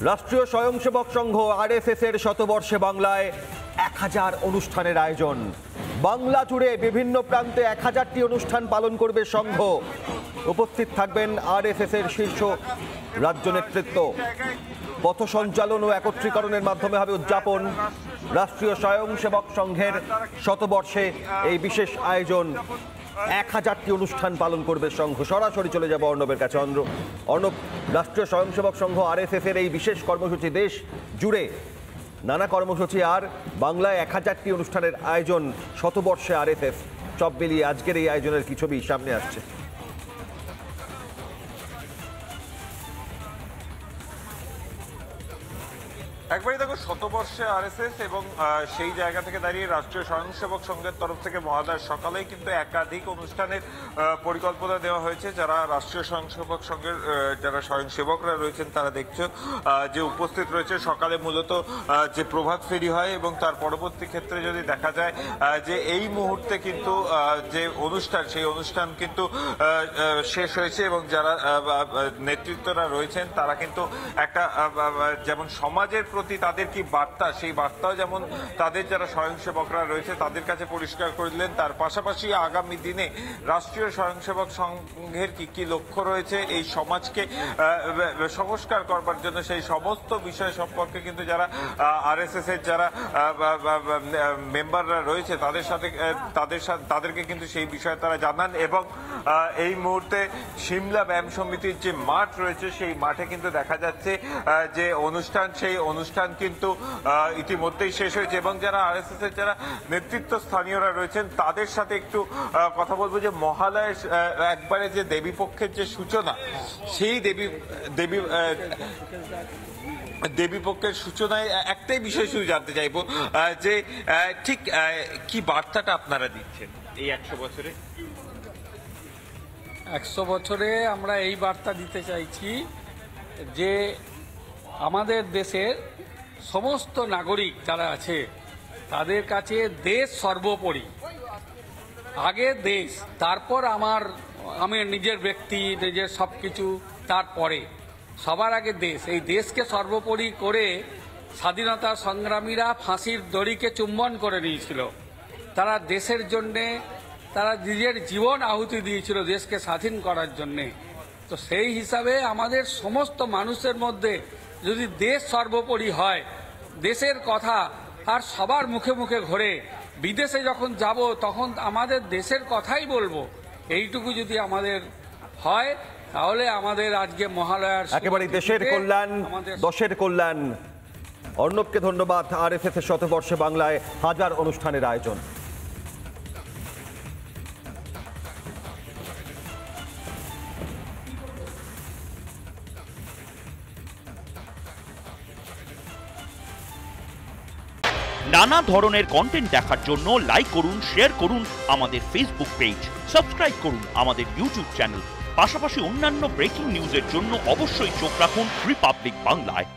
রাষ্ট্রীয় স্বয়ংসেবক সংঘ আরএসএস এর শতবর্ষে বাংলায় 1000 অনুষ্ঠানের আয়োজন। বাংলা জুড়ে বিভিন্ন প্রান্তে 1000টি অনুষ্ঠান পালন করবে সংঘ। উপস্থিত থাকবেন আরএসএস এর শীর্ষ রাজ্য নেতৃত্ব। পথ সঞ্চালন ও একত্রীকরণের মাধ্যমে হবে উদযাপন। রাষ্ট্রীয় স্বয়ংসেবক সংঘের শতবর্ষে এই বিশেষ আয়োজন। 1000টি অনুষ্ঠান পালন করবে সংঘ। সরাসরি চলে যাব অর্ণবের কাছে। অর্ণব, রাষ্ট্রীয় স্বয়ংসেবক সংঘ আরএসএস এর এই বিশেষ কর্মসূচি, দেশ জুড়ে নানা কর্মসূচি, আর বাংলায় 1000টি অনুষ্ঠানের আয়োজন, শতবর্ষে আরএসএস, সব মিলিয়ে আজকের এই আয়োজনের কি ছবি সামনে আসছে? একবারই দেখো, শতবর্ষে আরএসএস এবং সেই জায়গা থেকে দাঁড়িয়ে রাষ্ট্রীয় স্বয়ংসেবক সংঘের তরফ থেকে মহালয়ার সকালেই কিন্তু একাধিক অনুষ্ঠানের পরিকল্পনা দেওয়া হয়েছে। যারা রাষ্ট্রীয় স্বয়ংসেবক সংঘের যারা স্বয়ংসেবকরা রয়েছেন তারা দেখছো যে উপস্থিত রয়েছে। সকালে মূলত যে প্রভাত ফেরি হয় এবং তার পরবর্তী ক্ষেত্রে যদি দেখা যায় যে এই মুহূর্তে কিন্তু যে অনুষ্ঠান, সেই অনুষ্ঠান কিন্তু শেষ হয়েছে এবং যারা নেতৃত্বরা রয়েছেন তারা কিন্তু একটা যেমন সমাজের প্রতি তাদের কি বার্তা, সেই বার্তাও যেমন তাদের যারা স্বয়ংসেবকরা রয়েছে তাদের কাছে পরিষ্কার করে দিলেন। তার পাশাপাশি আগামী দিনে রাষ্ট্রীয় স্বয়ংসেবক সংঘের কি কি লক্ষ্য রয়েছে এই সমাজকে সংস্কার করবার জন্য, সেই সমস্ত বিষয় সম্পর্কে কিন্তু যারা আরএসএস এর যারা মেম্বাররা রয়েছে তাদেরকে কিন্তু সেই বিষয়ে তারা জানান। এবং এই মুহূর্তে সিমলা ব্যায়াম সমিতির যে মাঠ রয়েছে সেই মাঠে কিন্তু দেখা যাচ্ছে যে সেই অনুষ্ঠান কিন্তু ইতিমধ্যেই শেষ হয়েছে। এবং যারা আরএসএস এর যারা নেতৃত্ব স্থানীয়রা রয়েছেন তাদের সাথে একটু কথা বলবো যে মহালয়ের একবারে যে দেবীপক্ষের যে সূচনা, সেই দেবীপক্ষের সূচনায় একটাই বিষয় শুধু জানতে চাইবো যে ঠিক কি বার্তাটা আপনারা দিচ্ছেন এই 100 বছরে? 100 বছরে আমরা এই বার্তা দিতে চাইছি যে আমাদের দেশের সমস্ত নাগরিক যারা আছে তাদের কাছে দেশ সর্বোপরি। আগে দেশ, তারপর আমি নিজের ব্যক্তি, নিজের সব কিছু, তারপরে সবার আগে দেশ। এই দেশকে সর্বোপরি করে স্বাধীনতা সংগ্রামীরা ফাঁসির দড়িকে চুম্বন করে নিয়েছিল। তারা দেশের জন্যে তারা নিজের জীবন আহুতি দিয়েছিল দেশকে স্বাধীন করার জন্যে। তো সেই হিসাবে আমাদের সমস্ত মানুষের মধ্যে যদি দেশ সর্বোপরি হয়, দেশের কথা আর সবার মুখে মুখে ঘোরে, বিদেশে যখন যাব তখন আমাদের দেশের কথাই বলবো, এইটুকু যদি আমাদের হয় তাহলে আমাদের আজকে মহালয়ার একেবারে দেশের কল্যাণ, দশের কল্যাণ। অর্ণবকে ধন্যবাদ। আরএসএস এর শতবর্ষে বাংলায় 1000 অনুষ্ঠানের আয়োজন। নানা ধরনের কন্টেন্ট দেখার জন্য লাইক করুন, শেয়ার করুন আমাদের ফেসবুক পেজ, সাবস্ক্রাইব করুন আমাদের ইউটিউব চ্যানেল। পাশাপাশি অন্যান্য ব্রেকিং নিউজের জন্য অবশ্যই চোখ রাখুন রিপাবলিক বাংলায়।